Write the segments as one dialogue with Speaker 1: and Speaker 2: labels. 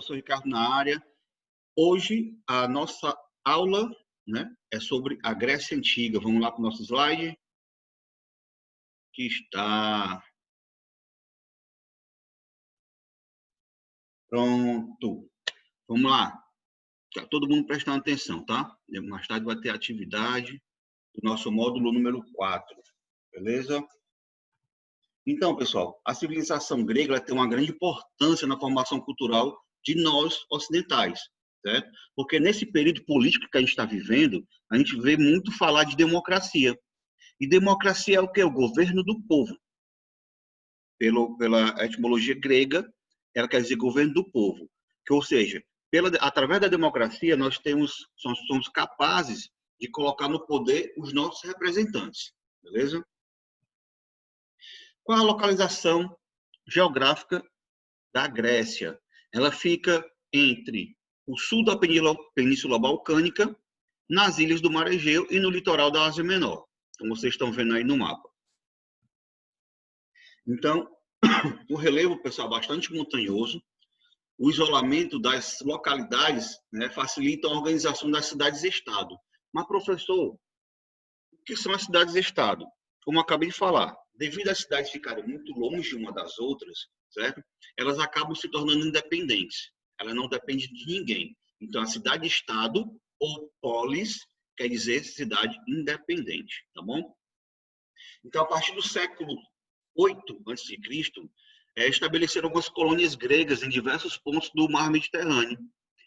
Speaker 1: professor Ricardo na área. Hoje a nossa aula, né, é sobre a Grécia Antiga. Vamos lá para o nosso slide. Que está... Pronto. Vamos lá. Tá todo mundo prestando atenção, tá? Mais tarde vai ter a atividade do nosso módulo número 4. Beleza? Então, pessoal, a civilização grega tem uma grande importância na formação cultural de nós ocidentais, certo? Porque nesse período político que a gente está vivendo, a gente vê muito falar de democracia. E democracia é o quê? O governo do povo. Pela etimologia grega, ela quer dizer governo do povo. Ou seja, através da democracia, nós somos capazes de colocar no poder os nossos representantes. Beleza? Qual a localização geográfica da Grécia? Ela fica entre o sul da Península Balcânica, nas ilhas do Mar Egeu e no litoral da Ásia Menor, como vocês estão vendo aí no mapa. Então, o relevo, pessoal, é bastante montanhoso. O isolamento das localidades, né, facilita a organização das cidades-estado. Mas, professor, o que são as cidades-estado? Como eu acabei de falar, devido às cidades ficarem muito longe uma das outras, certo? Elas acabam se tornando independentes. Elas não dependem de ninguém. Então, a cidade-estado ou polis quer dizer cidade independente, tá bom? Então, a partir do século 8 a.C., estabeleceram algumas colônias gregas em diversos pontos do mar Mediterrâneo,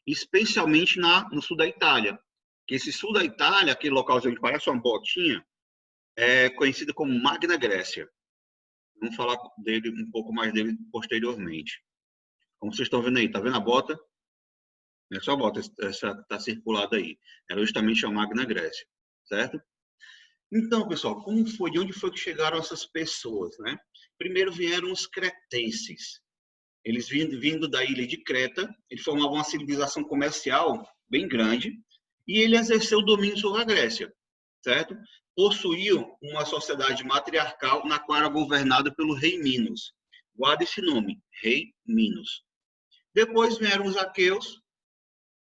Speaker 1: especialmente no sul da Itália. Que esse sul da Itália, aquele localzinho que parece uma botinha, é conhecido como Magna Grécia. Vamos falar um pouco mais dele posteriormente. Como vocês estão vendo aí, tá vendo a bota? É só a bota, essa está circulada aí. Era justamente a Magna Grécia, certo? Então, pessoal, de onde foi que chegaram essas pessoas, né? Primeiro vieram os cretenses. Eles vindo da ilha de Creta, eles formavam uma civilização comercial bem grande e ele exerceu o domínio sobre a Grécia, certo? Possuíam uma sociedade matriarcal na qual era governada pelo rei Minos. Guarda esse nome, rei Minos. Depois vieram os aqueus,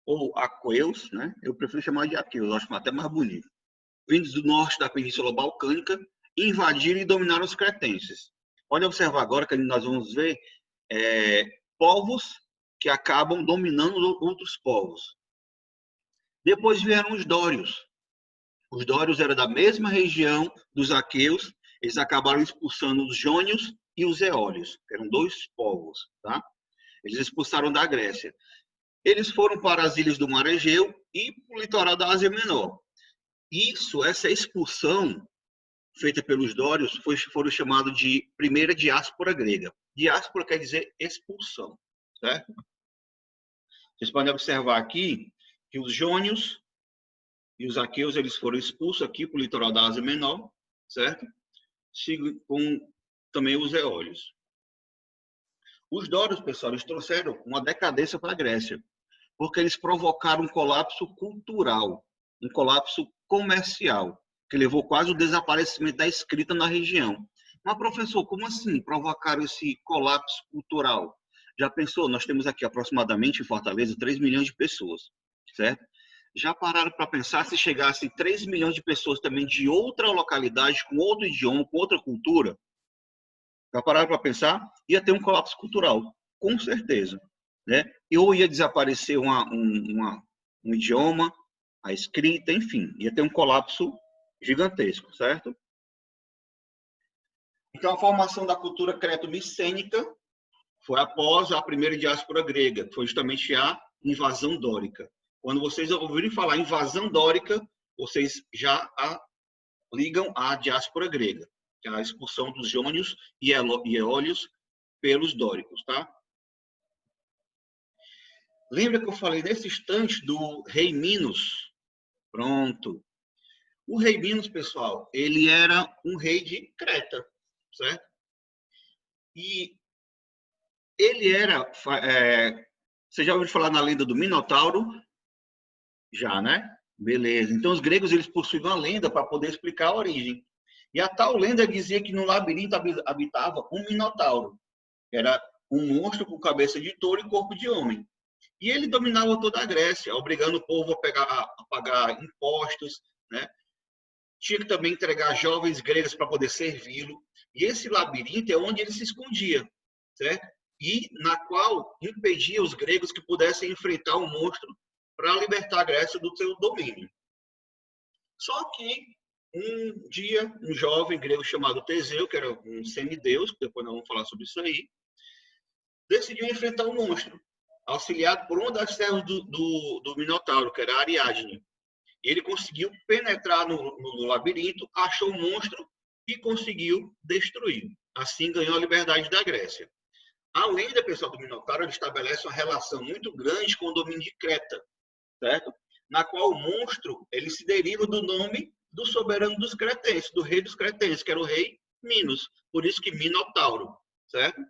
Speaker 1: ou aqueus, né? Eu prefiro chamar de aqueus, acho até mais bonito. Vindos do norte da Península Balcânica, invadiram e dominaram os cretenses. Pode observar agora que nós vamos ver povos que acabam dominando outros povos. Depois vieram os dórios. Os dórios eram da mesma região dos aqueus, eles acabaram expulsando os jônios e os eólios, que eram dois povos, tá? Eles expulsaram da Grécia. Eles foram para as ilhas do Mar Egeu e para o litoral da Ásia Menor. Essa expulsão feita pelos dórios foram chamados de primeira diáspora grega. Diáspora quer dizer expulsão, certo? Vocês podem observar aqui que os jônios e os aqueus eles foram expulsos aqui para o litoral da Ásia Menor, certo? Com também os eólios. Os dórios, pessoal, eles trouxeram uma decadência para a Grécia, porque eles provocaram um colapso cultural, um colapso comercial, que levou quase o desaparecimento da escrita na região. Mas, professor, como assim provocaram esse colapso cultural? Já pensou? Nós temos aqui aproximadamente em Fortaleza 3 milhões de pessoas, certo? Já pararam para pensar se chegassem 3 milhões de pessoas também de outra localidade, com outro idioma, com outra cultura? Já pararam para pensar? Ia ter um colapso cultural, com certeza, né? Ou ia desaparecer um idioma, a escrita, enfim, ia ter um colapso gigantesco, certo? Então, a formação da cultura creto-micênica foi após a primeira diáspora grega, que foi justamente a invasão dórica. Quando vocês ouvirem falar invasão dórica, vocês já ligam à diáspora grega, que é a expulsão dos jônios e eólios pelos dóricos, tá? Lembra que eu falei nesse instante do rei Minos? Pronto. O rei Minos, pessoal, ele era um rei de Creta, certo? E ele era... você já ouviu falar na lenda do Minotauro? Já, né? Beleza. Então, os gregos eles possuíam uma lenda para poder explicar a origem. E a tal lenda dizia que no labirinto habitava um Minotauro. Era um monstro com cabeça de touro e corpo de homem. E ele dominava toda a Grécia, obrigando o povo a pagar impostos, né? Tinha que também entregar jovens gregas para poder servi-lo. E esse labirinto é onde ele se escondia, certo? E na qual impedia os gregos que pudessem enfrentar o monstro para libertar a Grécia do seu domínio. Só que um dia, um jovem grego chamado Teseu, que era um semideus, depois nós vamos falar sobre isso aí, decidiu enfrentar o monstro, auxiliado por uma das servas do Minotauro, que era a Ariadne. Ele conseguiu penetrar no labirinto, achou o monstro e conseguiu destruir. Assim ganhou a liberdade da Grécia. A lenda, pessoal, do Minotauro, ele estabelece uma relação muito grande com o domínio de Creta, certo? Na qual o monstro ele se deriva do nome do soberano dos cretenses, do rei dos cretenses, que era o rei Minos. Por isso que Minotauro, certo?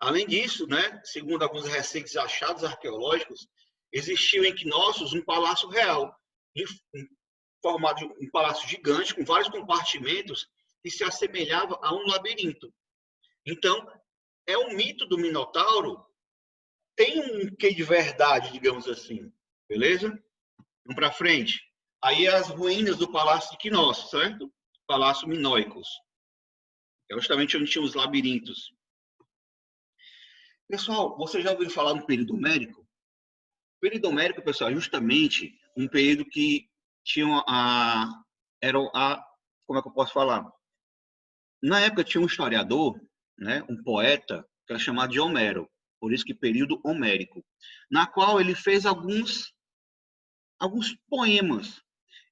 Speaker 1: Além disso, né, segundo alguns recentes achados arqueológicos, existiu em Knossos um palácio real, formado de um palácio gigante, com vários compartimentos, que se assemelhava a um labirinto. Então, é um mito do Minotauro, tem um quê de verdade, digamos assim, beleza? Vamos para frente. Aí as ruínas do Palácio de Knossos, certo? Palácio Minoicos. É justamente onde tinha os labirintos. Pessoal, vocês já ouviram falar no período homérico? O período homérico, pessoal, é justamente um período que tinha como é que eu posso falar? Na época tinha um historiador, né, um poeta, que era chamado de Homero, por isso que período homérico, na qual ele fez alguns poemas.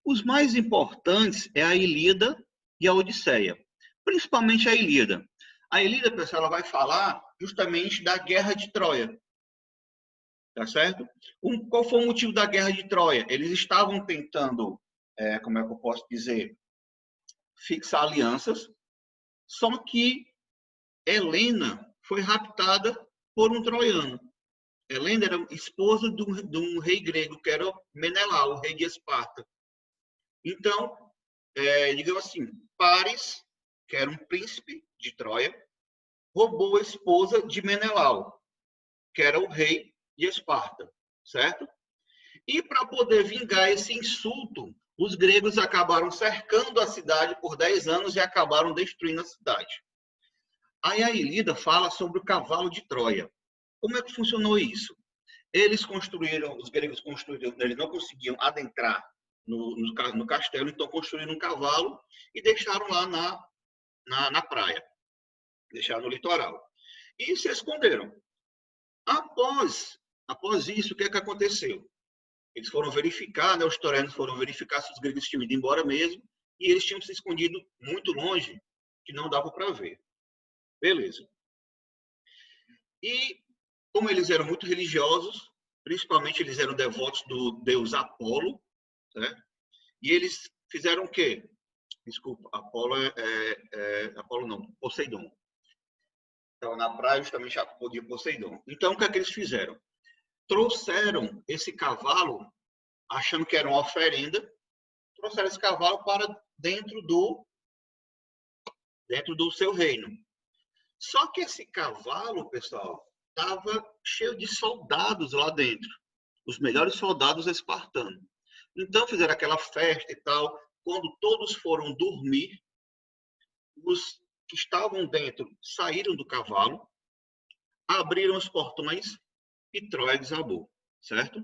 Speaker 1: Os mais importantes é a Ilíada e a Odisseia, principalmente a Ilíada. A Ilíada, pessoal, ela vai falar justamente da Guerra de Troia. Tá certo? Qual foi o motivo da Guerra de Troia? Eles estavam tentando, como é que eu posso dizer, fixar alianças, só que Helena foi raptada por um troiano. Helena era esposa de um rei grego, que era Menelau, o rei de Esparta. Então, digamos assim, Paris, que era um príncipe de Troia, roubou a esposa de Menelau, que era o rei de Esparta, certo? E para poder vingar esse insulto, os gregos acabaram cercando a cidade por 10 anos e acabaram destruindo a cidade. Aí a Ilíada fala sobre o cavalo de Troia. Como é que funcionou isso? Os gregos construíram, eles não conseguiam adentrar no castelo, então construíram um cavalo e deixaram lá na praia, deixaram no litoral. E se esconderam. Após isso, o que é que aconteceu? Eles foram verificar, né, os historianos foram verificar se os gregos tinham ido embora mesmo, e eles tinham se escondido muito longe, que não dava para ver. Beleza. E, como eles eram muito religiosos, principalmente eles eram devotos do deus Apolo, né? E eles fizeram o quê? Desculpa, Apolo Apolo não, Poseidon. Então, na praia, justamente a de Poseidon. Então, o que é que eles fizeram? Trouxeram esse cavalo, achando que era uma oferenda, trouxeram esse cavalo para dentro do seu reino. Só que esse cavalo, pessoal, estava cheio de soldados lá dentro, os melhores soldados espartanos. Então fizeram aquela festa e tal. Quando todos foram dormir, os que estavam dentro saíram do cavalo, abriram os portões e Troia desabou, certo?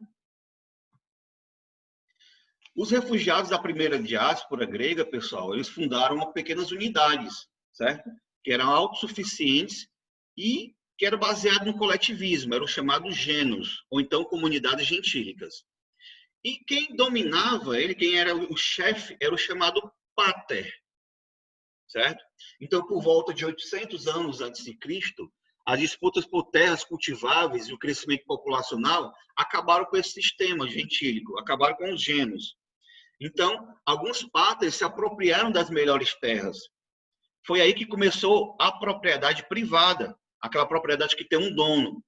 Speaker 1: Os refugiados da primeira diáspora grega, pessoal, eles fundaram pequenas unidades, certo? Que eram autossuficientes e que era baseado no coletivismo, eram chamados gênos, ou então comunidades gentílicas. E quem dominava ele, quem era o chefe, era o chamado pater, certo? Então, por volta de 800 anos antes de Cristo, as disputas por terras cultiváveis e o crescimento populacional acabaram com esse sistema gentílico, acabaram com os gênos. Então, alguns patres se apropriaram das melhores terras. Foi aí que começou a propriedade privada, aquela propriedade que tem um dono.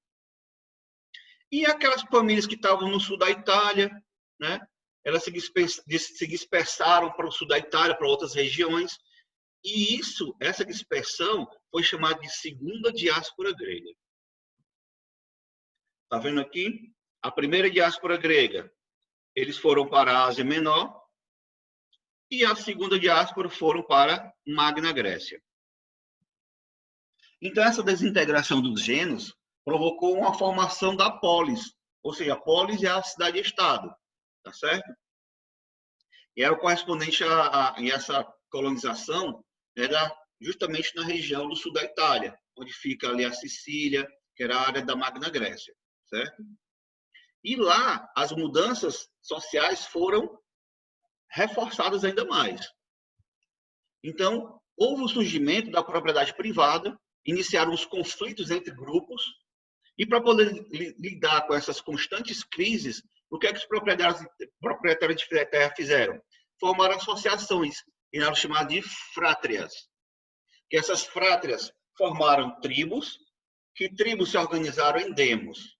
Speaker 1: E aquelas famílias que estavam no sul da Itália, né? Elas se dispersaram para o sul da Itália, para outras regiões. E essa dispersão foi chamada de segunda diáspora grega. Tá vendo aqui? A primeira diáspora grega, eles foram para a Ásia Menor, e a segunda diáspora foram para Magna Grécia. Então, essa desintegração dos gêneros provocou uma formação da polis, ou seja, a polis é a cidade-estado, tá certo? E era o correspondente a essa colonização era justamente na região do sul da Itália, onde fica ali a Sicília, que era a área da Magna Grécia, certo? E lá as mudanças sociais foram reforçadas ainda mais. Então, houve o surgimento da propriedade privada, iniciaram os conflitos entre grupos, e para poder lidar com essas constantes crises, o que é que os proprietários de terra fizeram? Formaram associações, e eram chamadas de frátrias. Que essas frátrias formaram tribos, que tribos se organizaram em demos.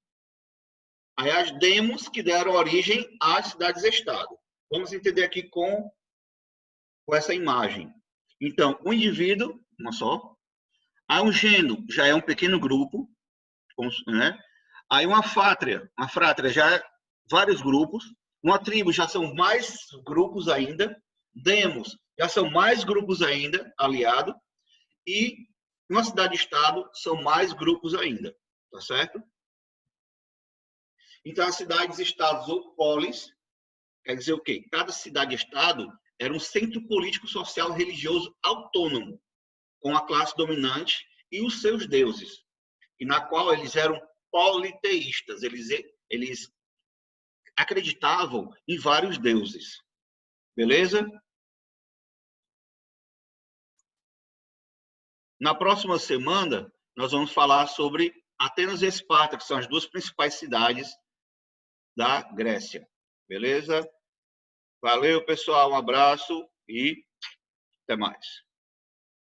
Speaker 1: Aí as demos que deram origem às cidades-estado. Vamos entender aqui com essa imagem. Então, o indivíduo, uma só. Aí um gênero já é um pequeno grupo, né? Aí uma frátria já é vários grupos. Uma tribo já são mais grupos ainda. Demos já são mais grupos ainda, aliado. E uma cidade-estado são mais grupos ainda, tá certo? Então, as cidades-estados ou polis, quer dizer o quê? Cada cidade-estado era um centro político, social, religioso autônomo, com a classe dominante e os seus deuses, e na qual eles eram politeístas, eles acreditavam em vários deuses. Beleza? Na próxima semana, nós vamos falar sobre Atenas e Esparta, que são as duas principais cidades da Grécia. Beleza? Valeu, pessoal. Um abraço e até mais.